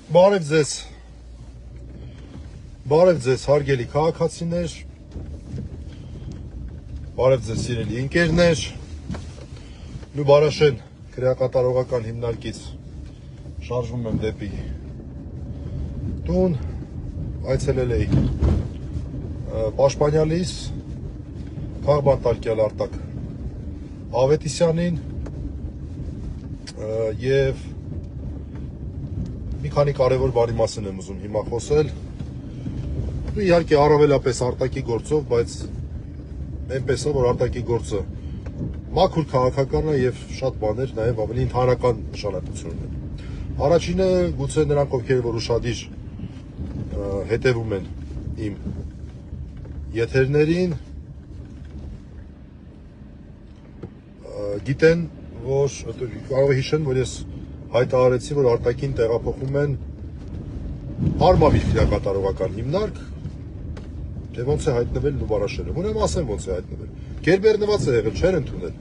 Բարև ձեզ հարգելի քաղաքացիներ, բարև ձեզ սիրելի ընկերներ, Լուբարաշեն քրեակատարողական հիմնարկից շարժվում եմ դեպի տուն, այցելել էի պաշտպանյալիս քաղբանտարկյալ Արտակ Ավետիսյանին և մի քանի կարևոր բանի մասին եմ ուզում հիմա խոսել, իհարկե առավելապես Արտակի գործով, բայց այնպես է, որ Արտակի գործը մաքուր քաղաքական է և շատ բաներ նաև ավելի ընդհանրական նշանակություն ունեն։ Առաջինը գուցե նրանք, ովքեր որ ուշադիր հետևում են իմ եթերներին, գիտեն, որ կարող է հիշեն, որ ես հայտարարեցի, որ Արտակին տեղափոխում են Արմավիր քրեակատարողական հիմնարկ, թե ոնց է հայտնվել Լուբարաշենում։ Ուրեմն ասեմ ոնց է հայտնվել։ Գերբեռնված է եղել, չեր ընդունել։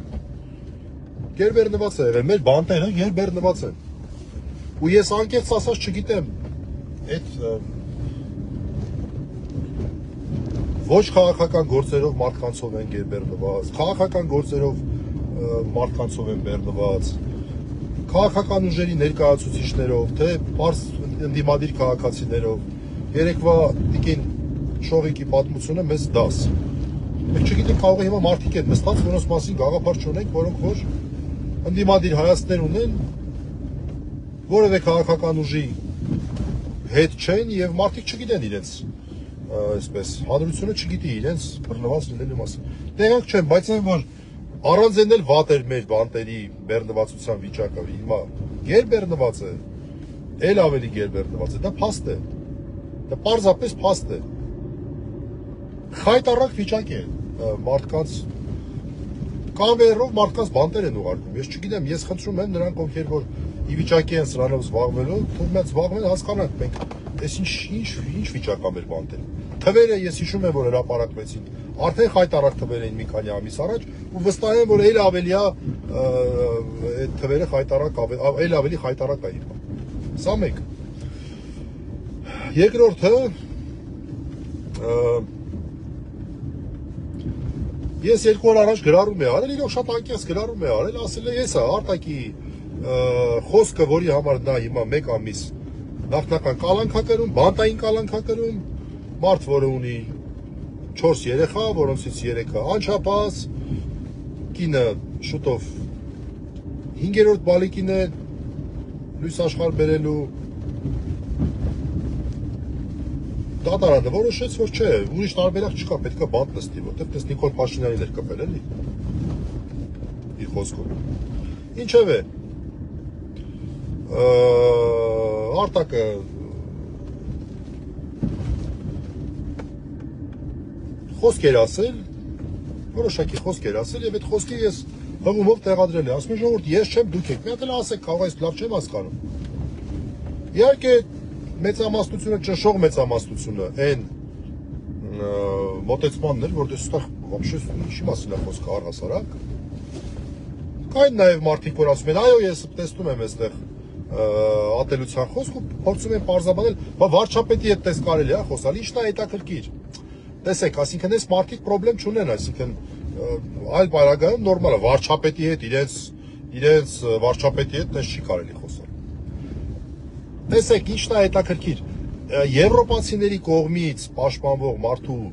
Գերբեռնված է եղել, մեր բանտերը գերբեռնված են։ Ու ես անկեղծ ասած չգիտեմ, այդ ոչ քաղաքական գործերով մարդկանցով են գերբեռնված, քաղաքական գործերով մարդկանցով են բեռնված, քաղաքական ուժերի ներկայացուցիչներով, թե պարզ ընդդիմադիր քաղաքացիներով, երեկվա տիկին Շողիկի պատմությունը մեզ դաս։ Մենք չգիտենք, կարող է հիմա մարդիկ են նստած, որոնց մասին գաղափար չունենք, որոնք որ ընդդիմադիր հայացքներ ունեն, որևէ քաղաքական ուժի հետ չեն եւ մարդիկ չգիտեն իրենց, այսպես, հանրությունը չգիտի իրենց բռնված լինելու մասին։ Տեղյակ չեմ, բայց այն որ առանց այն էլ վատ էր մեր բանտերի բեռնվածության վիճակը, հիմա գերբեռնված է, էլ ավելի գերբեռնված է, դա փաստ է, դա պարզապես փաստ է, խայտառակ վիճակ է մարդկանց, կամերով մարդկանց բանտեր են ուղարկում, ես չգիտեմ, ես խնդրում եմ նրանք, ովքեր որ ի վիճակի են սրանով զբաղվելու, թող մեզ զբաղվեն, հասկանանք մենք, այս ինչ վիճակ է մեր բանտերը, թվերը ես հիշում եմ, որ հրապարակվեցին, արդեն խայտառակ թվեր էին մի քանի ամիս առաջ ու վստահ եմ, որ էլ ավելի այդ թվերը խայտառակ, էլ ավելի խայտառակ է հիմա։ Սա մեկ։ Երկրորդը, ես 2 օր առաջ գրառում եմ արել, իրոք շատ անկեղծ գրառում եմ արել, ասել է ես Արտակի խոսքը, որի համար նա հիմա 1 ամիս նախնական կալանք է կրում, բանտային կալանք է կրում, մարդ, որը ունի 4 երեխա, որոնցից 3-ը անչափահաս, կինը շուտով 5-րդ բալիկին է լույս աշխարհ բերելու, դատարանը որոշեց, որ չէ, ուրիշ տարբերակ չկա, պետք է բանտ նստի, որտեղ պես Նիկոլ Փաշինյանին էր կպել, էլի, իր խոսքով։ Ինչևէ, Արտակը խոսք էր ասել, որոշակի խոսք էր ասել եւ այդ խոսքը ես հղումով տեղադրել եմ, ասում եմ ժողովուրդ, ես չեմ, դուք եք, մի հատ էլ ասեք, կարող է լավ չեմ հասկանում։ Իհարկե մեծամասնությունը, ճնշող մեծամասնությունը այն մոտեցմանն էր, որ դες ստեղ вообще ինչի մասին է խոսքը առհասարակ։ Կային նաեւ մարդիկ, որ ասում են, այո, ես տեսնում եմ այստեղ ատելության խոսք ու փորձում են պարզաբանել, բա վարչապետի հետ տես կարելի է խոսալ, ինչն է հետաքրքիր։ Տեսեք, այսինքն այս մարդիկ պրոբլեմ չունեն, այսինքն այլ բարագայում նորմալ է, վարչապետի հետ իրենց վարչապետի հետ տես չի կարելի խոսալ։ Տեսեք, ինչն է հետաքրքիր, եվրոպացիների կողմից պաշտպանվող մարդու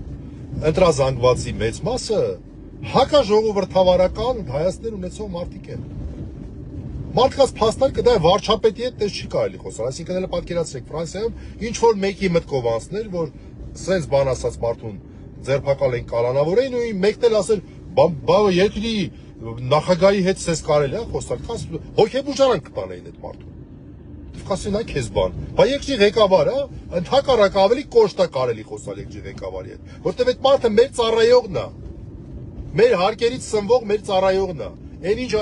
ընտրազանգվածի մեծ մասը հակաժողովրդավարական հայացքներ ունեցող մարդիկ են։ Մարդկանց փաստեր կդա վարչապետի հետ տես չի կարելի խոսալ, այսինքն էլ պատկերացրեք Ֆրանսիայում ինչ որ մեկի մտքով անցներ, որ սենց բան ասած մարդուն ձերբակալ են կալանավորեն ու մեկն էլ ասել, բա երկրի նախագահի հետ սենց կարելի է խոսալ, հոգեբուժարան կտանեին այդ մարդուն։ Կասեն այ քեզ բան, բա երկրի ղեկավարը ընդհակառակ ավելի կոշտ է կարելի խոսալ երկրի ղեկավարի հետ, որտեղ այդ մարդը մեր ծառայողն է, մեր հարկերից սնվող մեր ծառայողն է, այն ինչ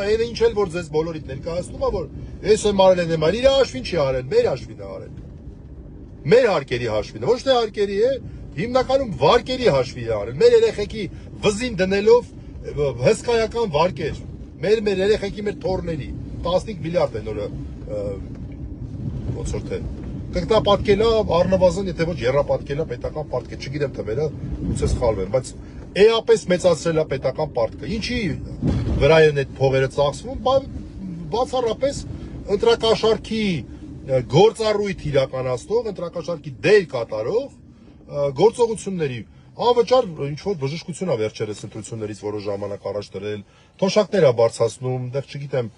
էլ որ ձեզ բոլորիդ ներկայացնում է, որ ես եմ արել եմ, իր հաշվին չի արել, մեր հաշվին է արել, մեր հարկերի հաշվին, ոչ թե հարկերի է, հիմնականում վարկերի հաշվի է արել, մեր երեխեքի վզին դնելով հսկայական վարկեր, մեր երեխեքի մեր թոռների, 15 միլիարդ են օրը ոնց որ թե Կգնա պատկելա առնվազն, եթե ոչ երրապատկելա պետական պարտքը, չգիտեմ թվերը, գուցե սխալվեմ, բայց էապես մեծացրել է պետական պարտքը։ Ինչի վրա են այդ փողերը ծախսվում, բացառապես ընտրակաշարքի գործառույթ իրականացնող, ընտրակաշարքի դեր կատարող գործողությունների անվճար ինչ-որ բժշկություն է վերջերս ընտրություններից որոշ ժամանակ առաջ դրել, թոշակներ է բարձրացնում, դեռ չգիտեմ,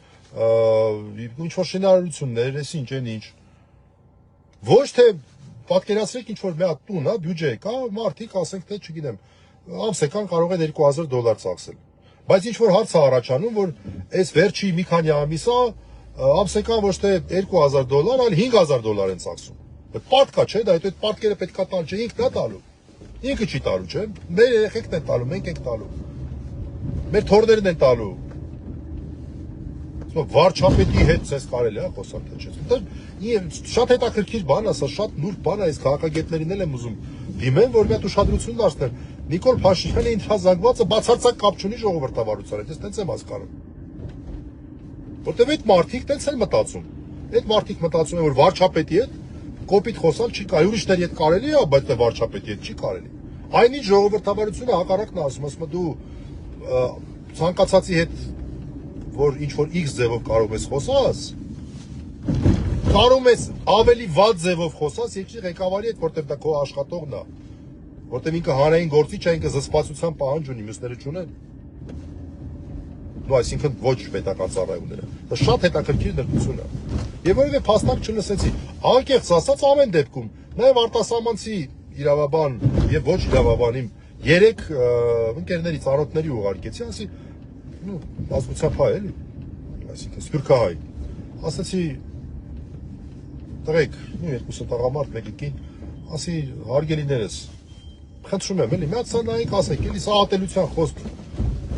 ինչ-որ շինարարություններ, էս ինչ են ինչ։ Ոչ թե պատկերացրեք ինչ-որ մի հատ տուն, բյուջե կա, մարդիկ ասենք թե, չգիտեմ, ամսական կարող են $2000 ծախսել։ Բայց ինչ-որ հարց է առաջանում, որ այս վերջի մի քանի ամիսա ամսական ոչ թե $2000, այլ $5000 են ծախսում։ Պարտքա չէ, դա այդ պարտքերը պետքա տալ, չէ, ինքն է տալու։ Ինքը չի տալու, չէ։ Մեր երեխեքն են տալու, մենք ենք տալու։ Մեր թորներն են տալու։ Վարչապետի հետ ցես կարելի է խոսալ թե չէ։ Շատ հետաքրքիր բան է, սա շատ նուրբ բան է, այս քաղաքագետներին էլ եմ ուզում դիմեն, որ մի հատ ուշադրություն դարձնել։ Նիկոլ Փաշինյանի ինքնազանգվածը բացարձակ կապ չունի ժողովրդավարության հետ, ես տենց եմ հասկանում։ Որտեւ այդ մարդիկ տենց են մտածում։ Այդ մարդիկ մտածում են, որ վարչապետի հետ կոպիտ խոսալ չի կարելի, ուրիշների հետ կարելի է, բայց թե վարչապետի հետ չի կարելի։ Այնինչ ժողովրդավարությունը հակառակն է ասում դու ցանկացածի հետ որ ինչ որ X ձևով կարող ես խոսաս, կարող ես ավելի վատ ձևով խոսաս երկրի ղեկավարի հետ, որտեղ դա քո աշխատողն է, որտեղ ինքը հանրային գործիչ է, ինքը զսպվածության պահանջ ունի, մյուսները չունեն։ Դու այսինքն ոչ պետական ծառայողները։ Դա շատ հետաքրքիր դրություն է։ Եվ որևէ փաստարկ չլսեցի։ Անկեղծ ասած ամեն դեպքում, նաև արտասահմանցի իրավաբան եւ ոչ իրավաբանիմ 3 ընկերների ծառայողների ուղարկեցի, ասի, ազգությամբ հայ էլի, այսինքն սփյուռքահայ։ Ասացի, տղեկ, երկուսը տղամարդ, մեկը կին, ասի, հարգելիներս, խնդրում եմ, էլի, մի հատ սա նայեք, ասեք, էլի, սա ատելության խոսք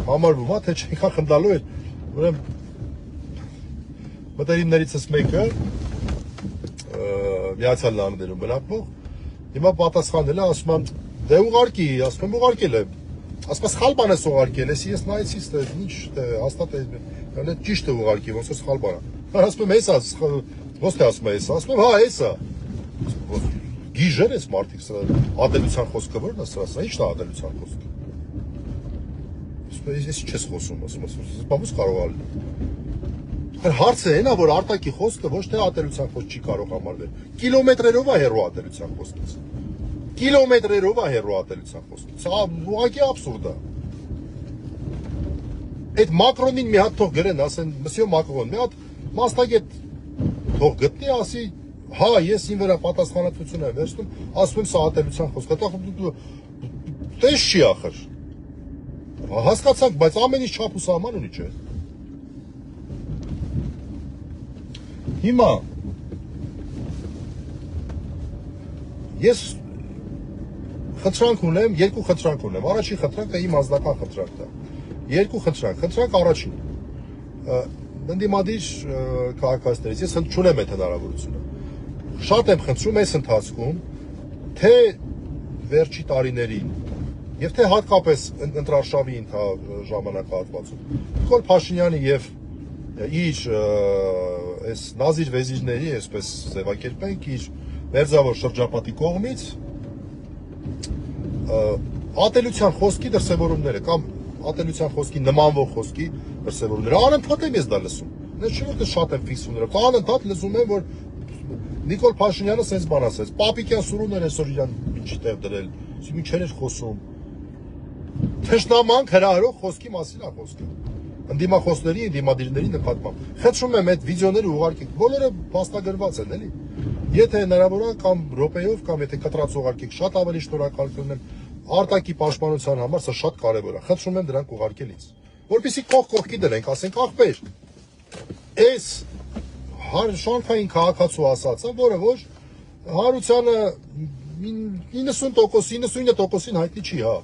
համարվում է, թե չենքան խնդալու էր, ուրեմն մտերիմներիցս մեկը Միացյալ Նահանգներում բնակվող, հիմա պատասխանել է, ասում եմ, դե ուղարկի, ասում եմ, ուղարկել եմ, ասում եմ, սխալ բան ես ուղարկել, ես նայեցի, ինչ, հաստատ է, ճիշտ է ուղարկի, ոնց որ սխալ բան է, ասում եմ, հեսա, ոնց թե ասում եմ, հեսա, ասում եմ, հա, հեսա, գիժեր ես մարդիկ, ատելության խոսքը որն է սրա, ինչն է ատելության խոսքը, ես չես խոսում, ասում եմ, բամուս կարող ալի, հարցը հենա, որ արտակի խոսքը ոչ թե ատելության խոսք չի կարող համարվել, կիլոմետրերով է հեռու ատելության խոսքից, կիլոմետրերով է հեռու ատելության խոսքից, ուղղակի աբսուրդ է, այդ Մակրոնին մի հատ թող գրեն, ասեն, մսյո Մակրոն, մի հատ մասնագետ թող գտնի, ասի, հա, ես իմ վրա պատասխանատվություն եմ վերցնում, ասում եմ, սա ատելության խոսք, տես չի ախր, հասկացանք, բայց ամեն ինչ չափ ու սահման ունի, չէ։ Հիմա ես խնդրանք ունեմ, երկու խնդրանք ունեմ։ Առաջին խնդրանքը իմ ազնական խնդրանքն է։ Երկու խնդրանք առաջին։ Ընդդիմադիր քաղաքացիներից ես չունեմ այդ հնարավորությունը։ Շատ եմ խնդրում այս ընթացքում, թե վերջի տարիներին եւ թե հատկապես ընտրարշավի ժամանակահատվածում Նիկոլ Փաշինյանի եւ իր այս նազիր վեզիրների, այսպես ձևակերպենք, իր մերձավոր շրջապատի կողմից ատելության խոսքի դրսևորումները կամ ատելության խոսքի նմանվող խոսքի դրսևորումները անընդհատ եմ ես դա լսում։ Ես չէ որ շատ եմ ֆիքսում նրա, անընդհատ լսում եմ, որ Նիկոլ Փաշինյանը sense բան ասեց, Պապիկյան Սուրունն այսօր իրան ինչի տեղ դրել, ինչեր էր խոսում։ Թշնամանք հրահրող խոսքի մասին է խոսքը։ Ընդդիմախոսների, ընդդիմադիրների նկատմամբ։ Խնդրում եմ այդ վիդեոները ուղարկեք, բոլորը փաստագրված են, էլի։ Եթե հնարավոր է կամ րոպեով կամ եթե կտրած ուղարկեք, շատ ավելի շնորհակալ կլինեմ արտակի պաշտպանության համար, սա շատ կարևոր է։ Խնդրում եմ դրանք ուղարկել ինձ, որպեսզի կողքի դնենք, ասենք ախպեր։ Այս շանթային քաղաքացու ասածը, որը ոչ հարությանը 90%, 99%-ին հայտնի չի, հա։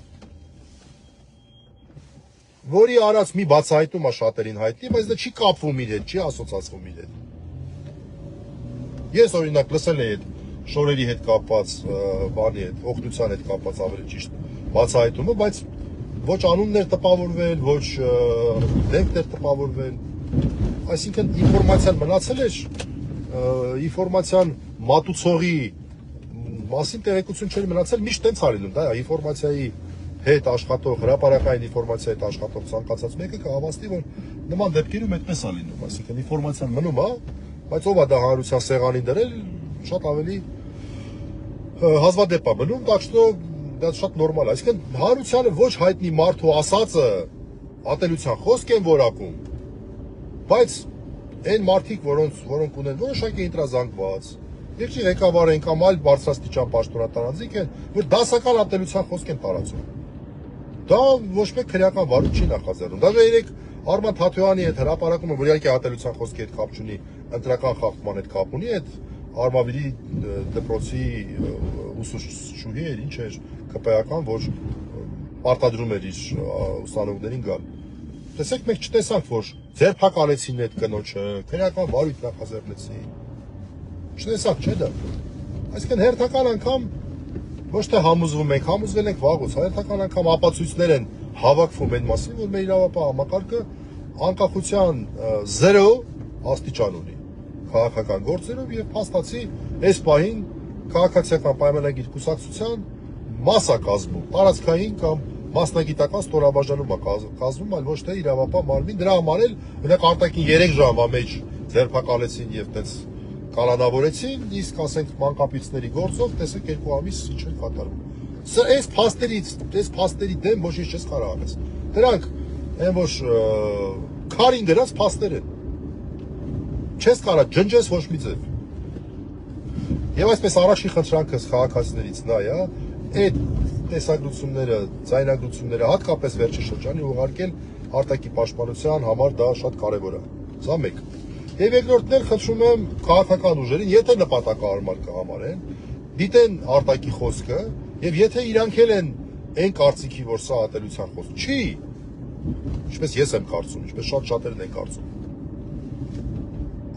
Որի արած մի բացահայտում է շատերին հայտնի, բայց դա չի կապվում իր հետ, չի ասոցացվում իր հետ։ Ես օրինակ լսել եմ այդ շորերի հետ կապված բանի հետ, օգնության հետ կապված ավելի ճիշտ բացահայտումը, բայց ոչ անուններ տպավորվել, ոչ դեպքեր տպավորվել, այսինքն ինֆորմացիան մնացել էր ինֆորմացիան մատուցողի մասին տեղեկություն չէր մնացել, միշտ տենց արինում, դա ինֆորմացիայի հետ աշխատող, հրապարակային ինֆորմացիայի հետ աշխատող ցանկացած մեկը կհավաստի, որ նման դեպքերում այդպես է լինում, այսինքն ինֆորմացիան մնում է, բայց ով է դա հանրության սեղանին դրել, շատ ավելի հազվադեպ է մնում, так что դա շատ նորմալ է, այսինքն հանրությանը ոչ հայտնի մարդու ասածը ատելության խոսք են որակում, բայց այն մարդիկ, որոնք ունեն որոշակի ինտրազանգված, երկրի ղեկավար են կամ այլ բարձրաստիճան պաշտոնատարանձիկ են, որ դասական ատելության խոսք են տարածում։ Դա ոչ մեկ քրեական վարույթ չի նախաձեռնում։ Դաժե երեք Արման Թաթոյանի հետ հրապարակումը, որ իհարկե ատելության խոսքի հետ կապ չունի, ընտրական խախտման հետ կապ ունի, այդ Արմավիրի դպրոցի ուսուցչուհի էր, ինչ էր, ԿՊ-ական, որ պարտադրում էր իր ուսանողներին գալ։ Տեսեք, մենք չտեսանք, որ ձերբակալեցին այդ կնոջը, քրեական վարույթ նախաձեռնեցին։ Չտեսանք, չէ՞ դա։ Այսինքն հերթական անգամ ոչ թե համոզվում ենք, համոզվել ենք վաղուց, հերթական անգամ ապացույցներ են հավաքվում այն մասին, որ մեր իրավապահ համակարգը անկախության 0 աստիճան ունի քաղաքական գործերով եւ փաստացի այս պահին քաղաքացիական պայմանագիր կուսակցության մասա կազմում, տարածքային կամ մասնագիտական ստորաբաժանում է կազմում, այլ ոչ թե իրավապահ մարմին, դրա համար էլ օրինակ արտաքին 3 ժամվա մեջ ձերբակալեցին եւ այդպես կալանավորեցին, իսկ ասենք մանկապիցների գործով տեսեք 2 ամիս ինչ է կատարվում։ Սա այս փաստերի դեմ ոչինչ չես կարող անես։ Դրանք այն որ քարին դրած փաստեր են։ Չես կարող ջնջես ոչ մի ձև։ Եվ այսպես առաջի խնդրանքս քաղաքացիներից նա է, այդ տեսագրությունները, ձայնագրությունները հատկապես վերջի շրջանի ուղարկել արտաքին պաշտպանության համար դա շատ կարևոր է։ Սա մեկ։ Եվ երկրորդներ խնդրում եմ քաղաքական ուժերին, եթե նպատակահարմար կհամարեն, դիտեն արտակի խոսքը եւ եթե իրանք են այն կարծիքի, որ սա ատելության խոսք չի, ինչպես ես եմ կարծում, ինչպես շատ շատերն են կարծում,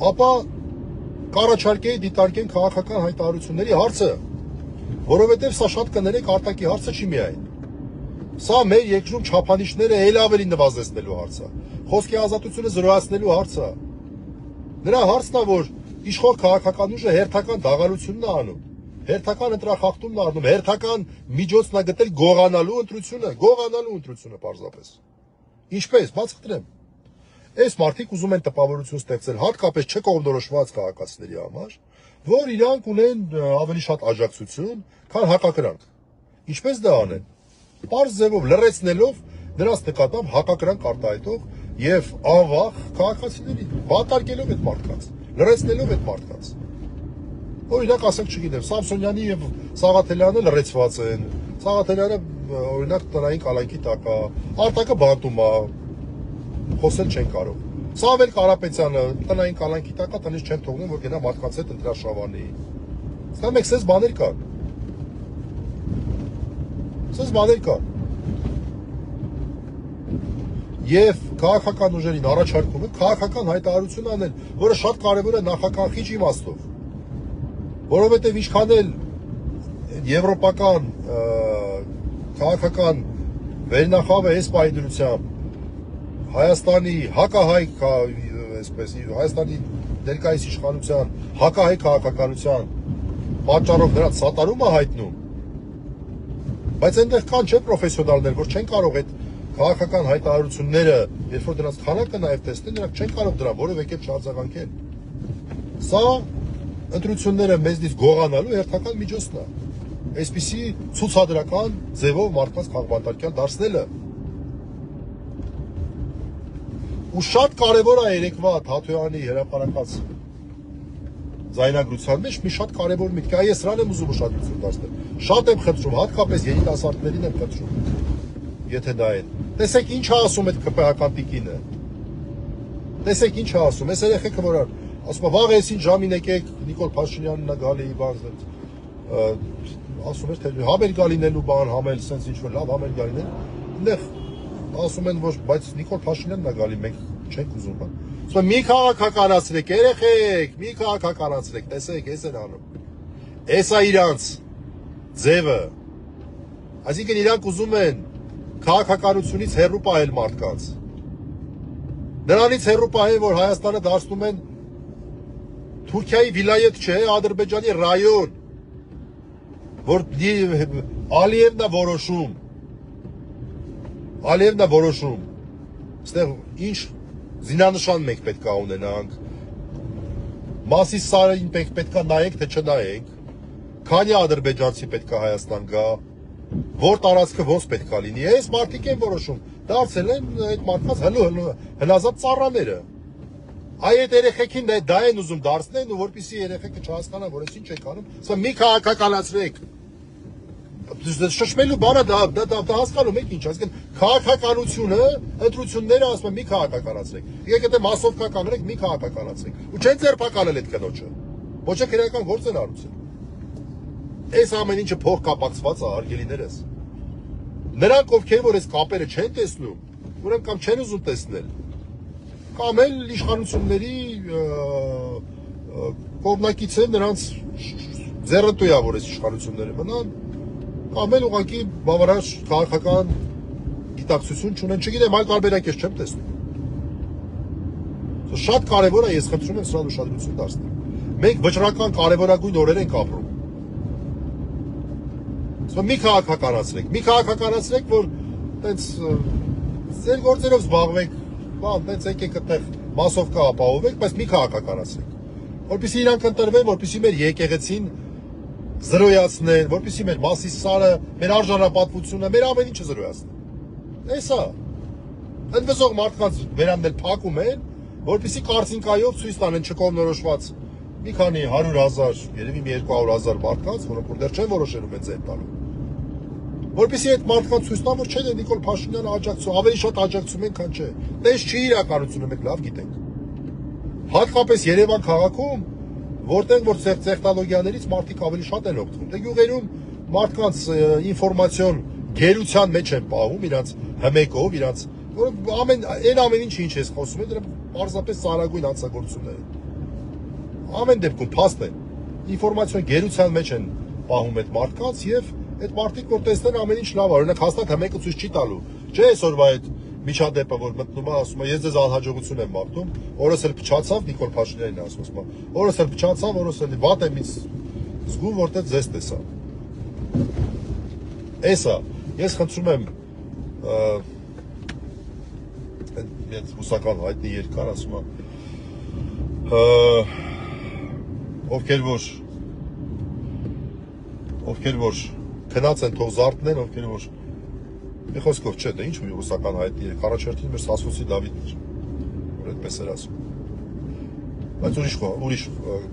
ապա կառաջարկեի դիտարկեն քաղաքական հայտարարությունների հարցը, որովհետեւ սա շատ կներեք արտակի հարցը չի միայն։ Սա մեր երկրում չափանիշները ել ավելի նվազեցնելու հարց է, խոսքի ազատությունը զրոյացնելու հարց է։ Նրա հարցն է, որ իշխող քաղաքական ուժը հերթական դաղալությունն է անում, հերթական ընտրախախտումն է անում, հերթական միջոցն է գտել գողանալու ընտրությունը պարզապես։ Ինչպես, բաց խտրեմ։ Այս մարդիկ ուզում են տպավորություն ստեղծել հատկապես չկողմնորոշված քաղաքացիների համար, որ իրանք ունեն ավելի շատ աջակցություն, քան հակակրանք։ Ինչպես դա անեն։ Պարզ ձևով լրացնելով նրանց նկատմամբ հակակրանք արտահայտող եւ անվախ քաղաքացիների, բատարկելով այդ մարդկանց, լրացնելով այդ մարդկանց։ Օրինակ ասենք, չգիտեմ, Սամսոնյանի եւ Սաղաթելյանը լրացված են։ Սաղաթելյանը օրինակ տնային կալանքի տակ է, Արտակը բանտում է, խոսել չեն կարող։ Սամվել Կարապետյանը տնային կալանքի տակ է, տնից չեն թողնում, որ գնա մարդկանց հետ ընտրաշավանի։ Սա մեկ սես բաներ կան։ Սես բաներ կան։ Եվ քաղաքական ուժերին առաջարկում է քաղաքական հայտարարություն անել, որը շատ կարևոր է նախագահիչ իմաստով, որովհետև ինչքան էլ եվրոպական քաղաքական վերնախավը այս պահի դրությամբ Հայաստանի հակահայ, այսպես Հայաստանի ներկայիս իշխանության հակահայ քաղաքականության պատճառով նրանց սատարում է հայտնում, բայց այնտեղ կան չէ պրոֆեսիոնալներ, որ չեն կարող այդ քաղաքական հայտարարությունները, երբ որ դրանց քանակը նաև տեսնեն, նրանք չեն կարող դրա որևէ կերպ չարձագանքել։ Սա ընտրությունները մեզնից գողանալու հերթական միջոցն է։ Այսպիսի ցուցադրական ձևով մարդկանց քաղբանտարկյալ դարձնելը։ Ու շատ կարևոր է երեկվա Թաթոյանի հրապարակած ձայնագրության մեջ մի շատ կարևոր միտք է, ես սրան եմ ուզում ուշադրություն դարձնել։ Շատ եմ խնդրում, հատկապես երիտասարդներին եմ խնդրում, եթե դա են։ Տեսեք ինչ է ասում այդ ԿՊ-ական տիկինը։ Տեսեք ինչ է ասում, այս երեխեքը որ ասում է վաղ էսին ժամին եկեք, Նիկոլ Փաշինյանն է գալի, բան ասում էր թե համեր գալինելու բան, համել sense ինչ որ լավ համեր գալինել։ Այնտեղ ասում են որ բայց Նիկոլ Փաշինյանն է գալի, մենք չենք ուզում բան։ Ասում մի քաղաքականացրեք, երեխեք, մի քաղաքականացրեք, տեսեք, էս են անում։ Էսա իրանց ձևը։ Այսինքն իրանք ուզում են քաղաքականությունից հեռու պահել մարդկանց։ Նրանից հեռու պահել, որ Հայաստանը դարձնում են Թուրքիայի վիլայետ չէ, Ադրբեջանի ռայոն, որ Ալիևն է որոշում, ստեղ ինչ զինանշան մենք պետք է ունենանք, Մասիս Սարին պետք է նայենք, թե չնայենք, քանի ադրբեջանցի պետք է Հայաստան գա, որ տարածքը ոնց պետք է լինի, այս մարդիկ են որոշում, դարձել են այդ մարդկանց հնազատ ծառաները, այդ երեխեքին դա են ուզում դարձնեն ու որպեսզի երեխեքը չհասկանան, որ այս ինչ եք անում, սա մի քաղաքականացրեք, շշմելու բանը դա հասկանում եք ինչ, այսինքն քաղաքականությունը, ընտրությունները ասում են մի քաղաքականացրեք, եկեք եթե մասովկա կանենք, մի քաղաքականացրեք, ու չեն ձերբակալել այդ կնոջը, ոչ էլ քրեական գործ են արուցել, այս ամեն ինչը փող կապակցված է, արգելիներս, նրանք ովքեր որ այս կապերը չեն տեսնում, ուրեմն կամ չեն ուզում տեսնել, կամ էլ իշխանությունների կողմնակից են նրանց ձեռնտու է որ այս իշխանությունները մնան, կամ էլ ուղղակի բավարար քաղաքական գիտակցություն չունեն, չգիտեմ, այլ տարբերակ ես չեմ տեսնում։ Շատ կարևոր է, ես խնդրում եմ սրան ուշադրություն դարձնել։ Մենք վճռական կարևորագույն օրեր ենք ապրում։ Մի քաղաքականացրեք, որ տենց ձեր գործերով զբաղվեք, տենց եկեք այդտեղ մասովկա ապահովեք, բայց մի քաղաքականացրեք։ Որպեսզի իրանք ընտրվեն, որպեսզի մեր եկեղեցին զրոյացնեն, որպեսզի մեր Մասիս Սարը, մեր արժանապատվությունը, մեր ամեն ինչը զրոյացնեն։ Էսա։ Ընդվզող մարդկանց վերամնել փակում են, որպեսզի կարծինկայով ցույց տանեն չկողմնորոշված մի քանի 100,000, երևի 200,000 մարդկանց, որոնք որ դեռ չեն որոշել ում են ձեր տալու։ Որպեսզի այդ մարդկանց ցույց տան, որ չէ, Նիկոլ Փաշինյանը աջակցում, ավելի շատ աջակցում են, քան չէ։ Տես չի իրականությունը, մենք լավ գիտենք։ Հատկապես Երևան քաղաքում, որտեղ որ տեխնոլոգիաներից մարդիկ ավելի շատ են օգտվում։ Դե գյուղերում մարդկանց ինֆորմացիոն գերության մեջ են պահում, իրանց հմեկով, իրանց որ ամեն ինչը ինչ ես խոսում, դրա պարզապես ծառայգույն հանցագործություններ են։ Ամեն դեպքում փաստ են։ Ինֆորմացիոն գերության մեջ են պահում այդ մարդկանց եւ այդ մարդիկ որ տեսնեն ամեն ինչ լավ է, օրինակ հաստատ հմեկը ցույց չի տալու։ Չէ, այսօրվա այդ միջադեպը որ մտնում է, ասում է, ես ձեզ անհաջողություն եմ մաղթում, օրս էլ փչացավ, Նիկոլ Փաշինյանն է ասում, օրս էլ փչացավ, օրս էլ վատ եմ ինձ զգում, որտեղ ձեզ տեսա։ Էսա, ես խնդրում եմ այդ ռուսական հայտնի երկար ասում է, ովքեր որ քնած են թող զարթնեն, ովքեր որ մի խոսքով չէ, դա ինչ ու ռուսական հայտնի է, առաջերտին մեր Սասոսի Դավիթն էր, որ այդպես էր ասում, բայց ուրիշ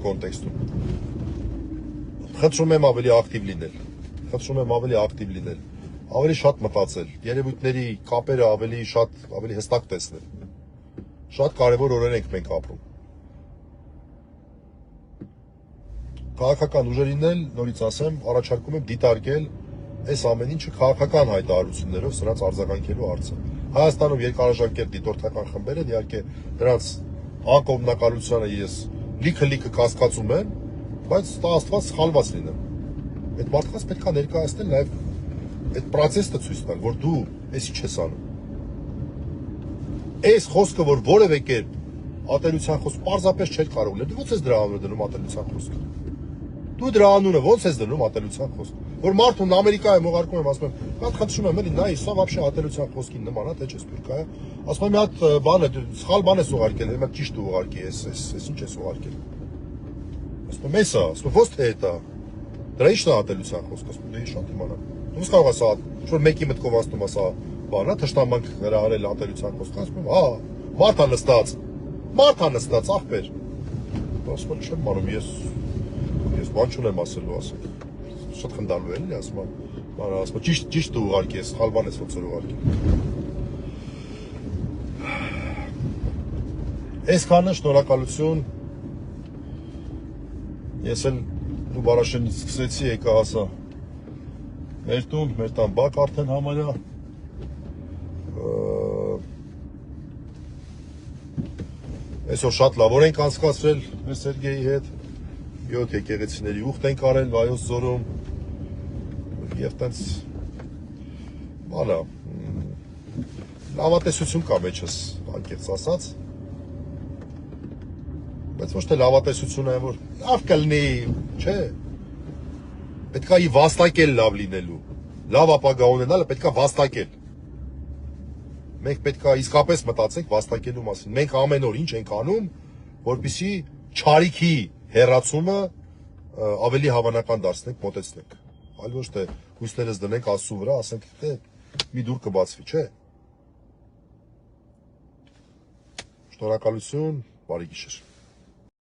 կոնտեքստում, խնդրում եմ ավելի ակտիվ լինել, ավելի շատ մտածել, երևույթների կապերը ավելի հստակ տեսնել, շատ կարևոր օրեր ենք մենք ապրում, քաղաքական ուժերին էլ, նորից ասեմ, առաջարկում եմ դիտարկել այս ամեն ինչը քաղաքական հայտարարություններով սրանց արձագանքելու հարցը։ Հայաստանում երկարաժամկետ դիտորդական խմբեր են, իհարկե դրանց անկողմնակալությանը ես լիքը կասկածում եմ, բայց Աստված սխալված լինեմ։ Այդ մարդկանց պետք է ներկայացնել նաև այդ process-ը ցույց տալ, որ դու էս ինչ ես անում։ Այս խոսքը, որ որևէ կերպ ատելության խոսք պարզապես չէր կարող լինել, դու ո՞նց ես դրա անունը դնում ատելության խոսքը։ Դու դրա անունը ո՞նց ես դնում ատելության խոսք։ Որ մարդուն Ամերիկայում ուղարկում եմ, ասում եմ, «Հատ խնդրում եմ, էլի նայ, սա вообще ատելության խոսքին նման է, թե չէ սպիրկա է»։ Ասում եմ, մի հատ բան է, սխալ բան ես ուղարկել, հիմա ճիշտ ուղարկի, էս ինչ ես ուղարկել։ Ասում եմ, էսա, ասում եմ, ո՞նց թե դա։ Դրա ի՞նչն է ատելության խոսքը, ասում եմ, դե շատ իմանամ։ Ո՞նց կարող է սա, որ մեկի մտքով ասում է սա բանա, թշնամանք հրահարել ատելության խոսքը, ասում եմ, հա, մարդ է նստած, ախպեր։ Ասում եմ, չեմ մանում, ես բան չունեմ ասելու, ասում եմ, շատ խնդալու էլի, ասում եմ, ճիշտ ուղարկի ես, սխալ բան ես ոնց որ ուղարկի։ Այսքանը շնորհակալություն, ես էլ դու Բարաշենից սկսեցի եկա ասա, մեր տուն, մեր տան բակ արդեն համարյա, այսօր շատ լավ օր ենք անցկացրել մեր Սերգեյի հետ, 7 եկեղեցիների ուխտ ենք արել Վայոց ձորում եւ տենց բանա լավատեսություն կա մեջս անկեղծ ասած Բայց ոչ թե լավատեսությունը, որ լավ կլինի, չէ։ Պետք է ի վաստակել լավ լինելու։ Լավ ապագա ունենալը պետք է վաստակել։ Մենք պետք է իսկապես մտածենք վաստակելու մասին։ Մենք ամեն օր ինչ ենք անում, որպեսզի չարիքի հեռացումը ավելի հավանական դարձնենք, մոտեցնենք։ Այլ ոչ թե հույսներս դնենք Աստծո վրա, ասենք թե մի դուր կբացվի, չէ։ Շնորհակալություն, բարի գիշեր։